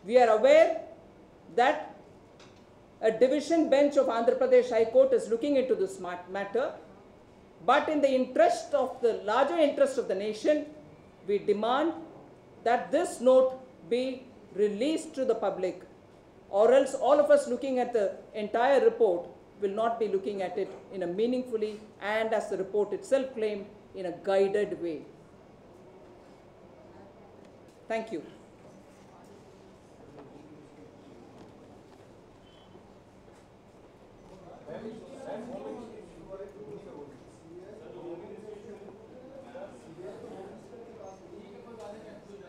We are aware that a division bench of Andhra Pradesh High Court is looking into this matter, but in the interest of the larger interest of the nation, we demand that this note be released to the public, or else all of us looking at the entire report will not be looking at it in a meaningfully and, as the report itself claimed, in a guided way. Thank you.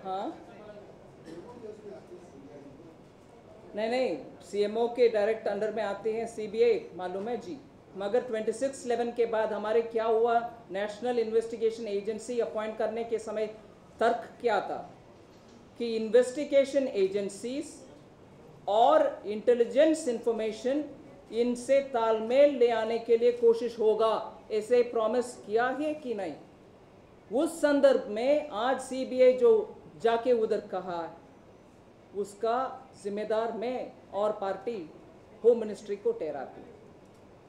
हाँ, नहीं, CMO के direct under में आते हैं CBI, मालूम है जी, मगर 26/11 के बाद हमारे क्या हुआ, नेशनल इन्वेस्टिगेशन एजेंसी अपॉइंट करने के समय तर्क क्या था कि इन्वेस्टिगेशन एजेंसीज और इंटेलिजेंस इंफॉर्मेशन इनसे तालमेल ले आने के लिए कोशिश होगा, ऐसे प्रॉमिस किया है कि नहीं। उस संदर्भ में आज सीबीआई जो जाके उधर कहा, उसका जिम्मेदार मैं और पार्टी होम मिनिस्ट्री को ठहराती है,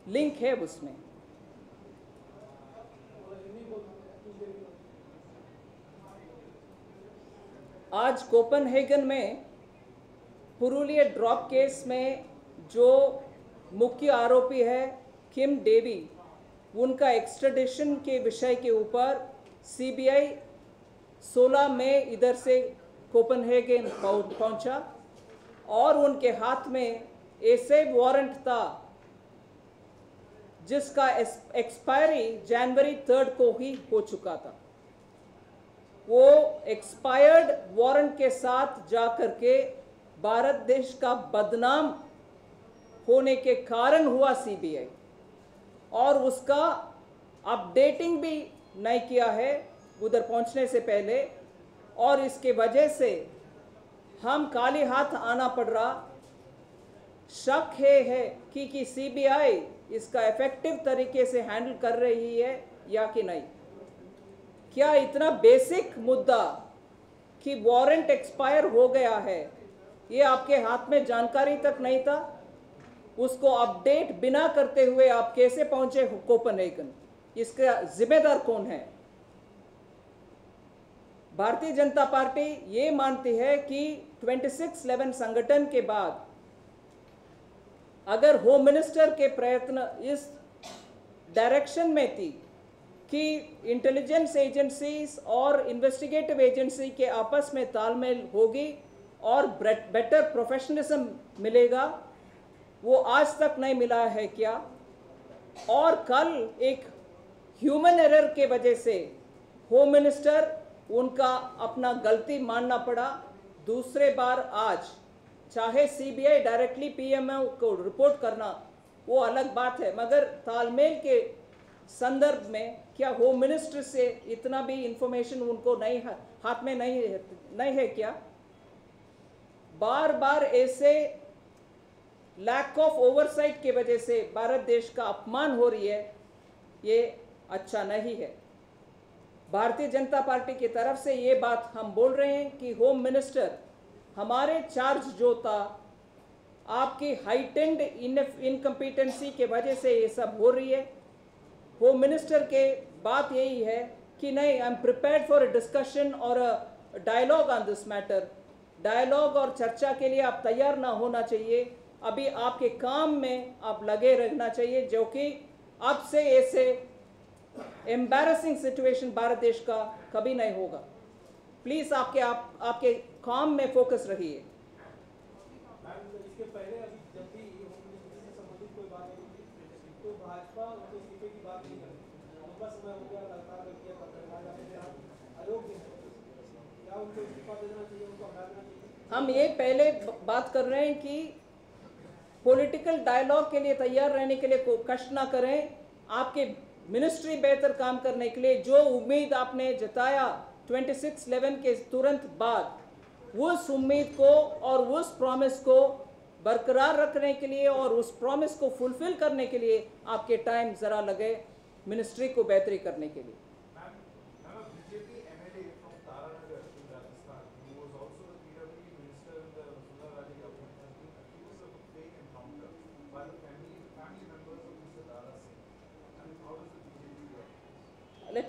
लिंक है उसमें। आज कोपेनहेगन में पुरुलिया ड्रॉप केस में जो मुख्य आरोपी है किम डेवी, उनका एक्स्ट्राडिशन के विषय के ऊपर सीबीआई 16 मई इधर से कोपेनहेगन पहुंचा और उनके हाथ में ऐसे वारंट था जिसका एक्सपायरी जनवरी 3 को ही हो चुका था। वो एक्सपायर्ड वारंट के साथ जाकर के भारत देश का बदनाम होने के कारण हुआ सीबीआई, और उसका अपडेटिंग भी नहीं किया है उधर पहुंचने से पहले, और इसके वजह से हम खाली हाथ आना पड़ रहा। शक है कि सीबीआई इसका इफेक्टिव तरीके से हैंडल कर रही है या कि नहीं। क्या इतना बेसिक मुद्दा कि वारंट एक्सपायर हो गया है, ये आपके हाथ में जानकारी तक नहीं था? उसको अपडेट बिना करते हुए आप कैसे पहुंचे कोपेनहेगन? इसका जिम्मेदार कौन है? भारतीय जनता पार्टी ये मानती है कि 26/11 संगठन के बाद अगर होम मिनिस्टर के प्रयत्न इस डायरेक्शन में थी कि इंटेलिजेंस एजेंसीज और इन्वेस्टिगेटिव एजेंसी के आपस में तालमेल होगी और बेटर प्रोफेशनलिज्म मिलेगा, वो आज तक नहीं मिला है क्या? और कल एक ह्यूमन एरर के वजह से होम मिनिस्टर उनका अपना गलती मानना पड़ा। दूसरे बार आज चाहे सीबीआई डायरेक्टली पीएमओ को रिपोर्ट करना वो अलग बात है, मगर तालमेल के संदर्भ में क्या होम मिनिस्टर से इतना भी इंफॉर्मेशन उनको नहीं हाथ में नहीं है क्या? बार बार ऐसे लैक ऑफ ओवरसाइट की वजह से भारत देश का अपमान हो रही है, ये अच्छा नहीं है। भारतीय जनता पार्टी की तरफ से ये बात हम बोल रहे हैं कि होम मिनिस्टर हमारे चार्ज जो था, आपकी हाइटेंड इनकम्पिटेंसी के वजह से ये सब हो रही है। होम मिनिस्टर के बात यही है कि नहीं, I am prepared for a discussion और a dialogue on this matter. Dialogue और चर्चा के लिए आप तैयार ना होना चाहिए, अभी आपके काम में आप लगे रहना चाहिए, जो कि अब से ऐसे एम्बैरेसिंग सिचुएशन भारत देश का कभी नहीं होगा। प्लीज आपके काम में फोकस रहिए। इसके पहले जब भी होम मिनिस्टर से संबंधित कोई बात होती थी तो भाजपा उनके इस्तीफे की बात नहीं करती, लंबा समय हो गया, लगातार किया अयोग्य है, क्या उनको इस्तीफा देना चाहिए, उनको हटा देना चाहिए? हम ये पहले बात कर रहे हैं कि पॉलिटिकल डायलॉग के लिए तैयार रहने के लिए कष्ट ना करें। आपके मिनिस्ट्री बेहतर काम करने के लिए जो उम्मीद आपने जताया 26/11 के तुरंत बाद, उस उम्मीद को और उस प्रॉमिस को बरकरार रखने के लिए और उस प्रॉमिस को फुलफिल करने के लिए आपके टाइम ज़रा लगे मिनिस्ट्री को बेहतरी करने के लिए। BJP MLA from Taranagar in Rajasthan, who was also the PWD minister in the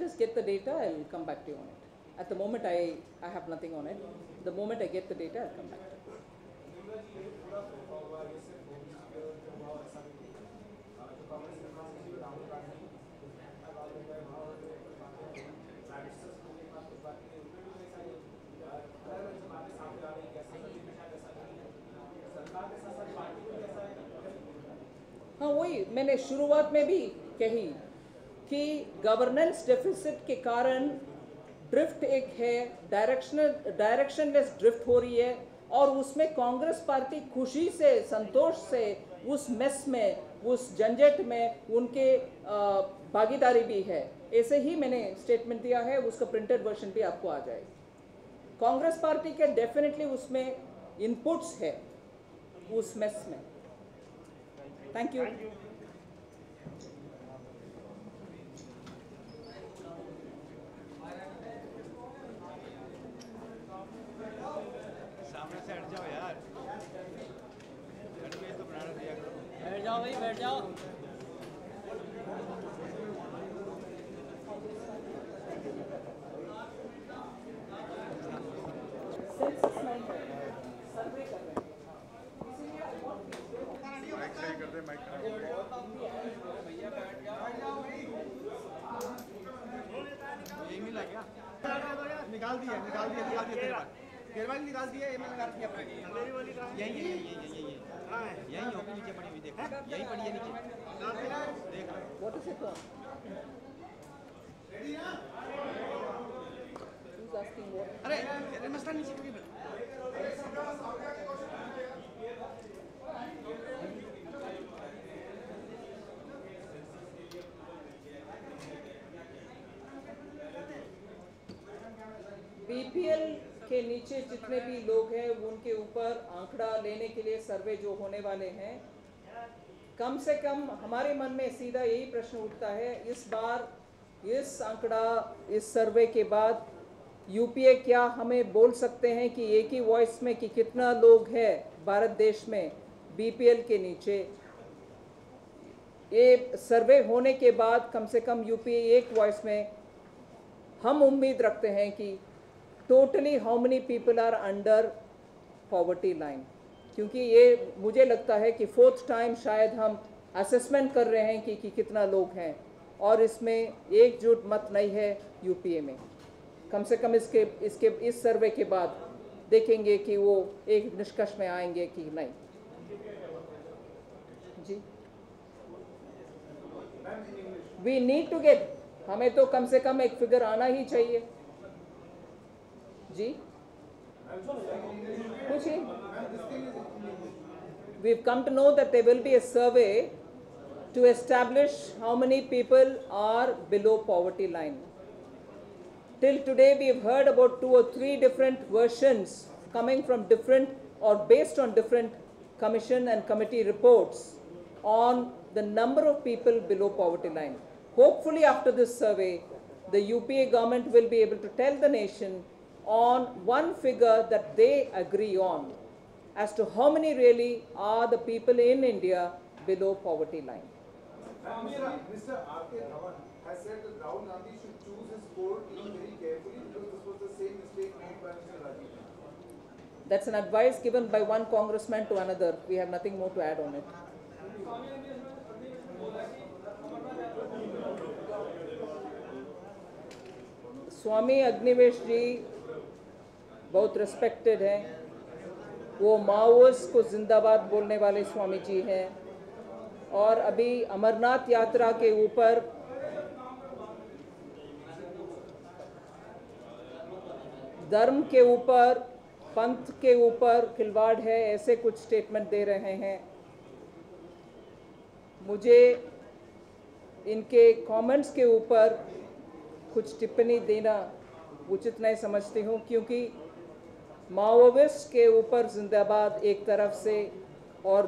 let us get the data. I'll come back to you on it. At the moment, I have nothing on it. The moment I get the data, I'll come back to you. Nirmala ji, ये पूरा फैसला हुआ है, ये सिर्फ OBC के जो हुआ ऐसा नहीं है। जो कांग्रेस के महासचिव राहुल गांधी हैदराबाद में गए, वहाँ उन्होंने कुछ बातें बैरिस्टर्स को के पास कुछ बातें की, उनमें भी ऐसा ही अलग अलग बातें सामने आ रही है कि ऐसा नहीं है, शायद ऐसा नहीं है। सरकार के साथ साथ पार्टी को भी ऐसा है। हाँ, वही मैंने शुरुआत में भी कही कि गवर्नेंस डेफिसिट के कारण ड्रिफ्ट एक है, डायरेक्शनलेस ड्रिफ्ट हो रही है, और उसमें कांग्रेस पार्टी खुशी से, संतोष से उस मेस में, उस झंझट में उनके भागीदारी भी है। ऐसे ही मैंने स्टेटमेंट दिया है, उसका प्रिंटेड वर्जन भी आपको आ जाएगा। कांग्रेस पार्टी के डेफिनेटली उसमें इनपुट्स है उस मेस में। Thank you. सामने से हट जाओ यार, तो बनाना दिया करो। बैठ जाओ भाई, बैठ जाओ। माइक सही कर दे, माइक यही मिला क्या? निकाल दिया केरवाली निकाल दिया, ये मैंने निकाल दिया यही होगी नीचे पड़ी हुई, देख यही पड़ी है नीचे, देख What is it on? Who's asking what? अरे मसला नीचे कभी बीपीएल के नीचे जितने भी लोग हैं उनके ऊपर आंकड़ा लेने के लिए सर्वे जो होने वाले हैं, कम से कम हमारे मन में सीधा यही प्रश्न उठता है, इस बार इस आंकड़ा, इस सर्वे के बाद यूपीए क्या हमें बोल सकते हैं कि एक ही वॉइस में कि कितना लोग हैं भारत देश में बीपीएल के नीचे? ये सर्वे होने के बाद कम से कम यूपीए एक वॉइस में हम उम्मीद रखते हैं कि totally how many people are under poverty line, क्योंकि ये मुझे लगता है कि 4th टाइम शायद हम असेसमेंट कर रहे हैं कि कितना लोग हैं, और इसमें एकजुट मत नहीं है यूपीए में। कम से कम इस सर्वे के बाद देखेंगे कि वो एक निष्कर्ष में आएंगे कि नहीं। जी, वी नीड टू गेट, हमें तो कम से कम एक फिगर आना ही चाहिए। जी, पूछिए। We've come to know that there will be a survey to establish how many people are below poverty line. Till today, we've heard about 2 or 3 different versions coming from different or based on different commission and committee reports on the number of people below poverty line. Hopefully, after this survey, the UPA government will be able to tell the nation on one figure that they agree on as to how many really are the people in India below poverty line. Mr. R.K. Dhawan has said that Rahul Gandhi should choose his court very carefully because this was the same mistake made by Mr. Rajiv. That's an advice given by one congressman to another. We have nothing more to add on it. Swami Agnivesh जी बहुत respected हैं, वो Maoist को जिंदाबाद बोलने वाले स्वामी जी हैं, और अभी अमरनाथ यात्रा के ऊपर धर्म के ऊपर, पंथ के ऊपर खिलवाड़ है, ऐसे कुछ स्टेटमेंट दे रहे हैं। मुझे इनके कमेंट्स के ऊपर कुछ टिप्पणी देना उचित नहीं समझती हूँ, क्योंकि माओवादिस्ट के ऊपर जिंदाबाद एक तरफ से और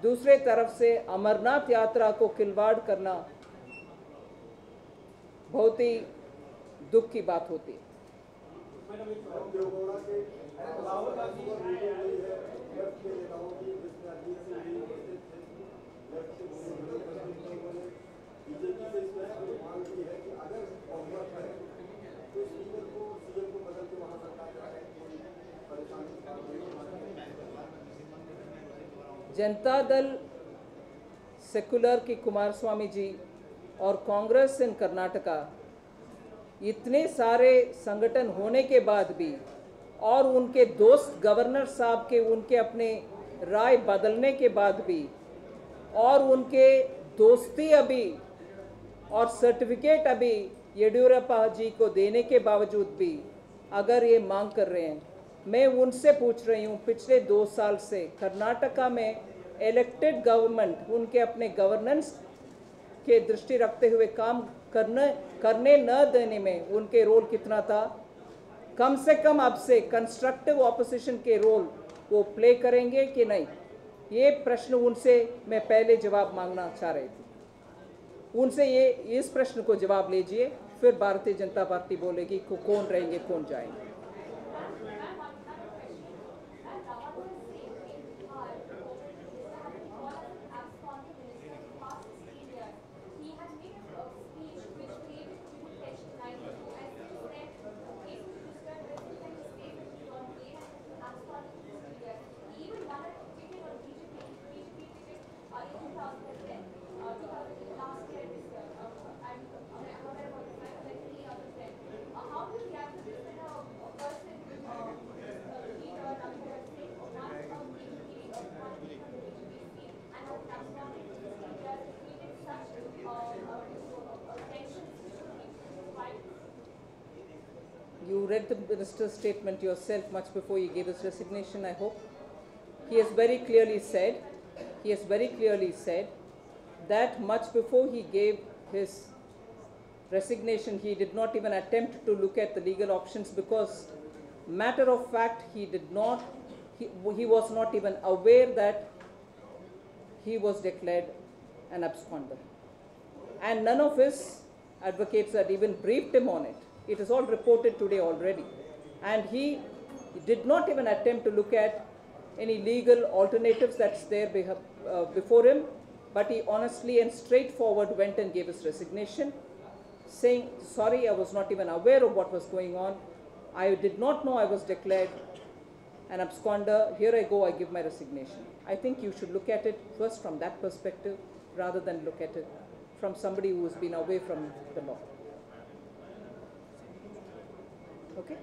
दूसरे तरफ से अमरनाथ यात्रा को खिलवाड़ करना बहुत ही दुख की बात होती है। बीजेपी से इसमें मांग की है कि अगर जनता दल सेकुलर की कुमारस्वामी जी और कांग्रेस इन कर्नाटका, इतने सारे संगठन होने के बाद भी और उनके दोस्त गवर्नर साहब के उनके अपने राय बदलने के बाद भी और उनके दोस्ती अभी और सर्टिफिकेट अभी येडियूरप्पा जी को देने के बावजूद भी अगर ये मांग कर रहे हैं, मैं उनसे पूछ रही हूँ, पिछले 2 साल से कर्नाटका में इलेक्टेड गवर्नमेंट उनके अपने गवर्नेंस के दृष्टि रखते हुए काम करने न देने में उनके रोल कितना था? कम से कम अब से कंस्ट्रक्टिव ऑपोजिशन के रोल वो प्ले करेंगे कि नहीं? ये प्रश्न उनसे मैं पहले जवाब मांगना चाह रही थी। उनसे ये इस प्रश्न को जवाब लीजिए, फिर भारतीय जनता पार्टी बोलेगी कौन रहेंगे कौन जाएंगे। You read the minister's statement yourself much before he gave his resignation, I hope. He has very clearly said that much before he gave his resignation, he did not even attempt to look at the legal options because, matter of fact, he was not even aware that he was declared an absconder. And none of his advocates had even briefed him on it. It is all reported today already. And he did not even attempt to look at any legal alternatives that's there before him, but he honestly and straightforward went and gave his resignation, saying, sorry, I was not even aware of what was going on. I did not know I was declared an absconder. Here I go, I give my resignation. I think you should look at it first from that perspective rather than look at it from somebody who has been away from the law. Okay?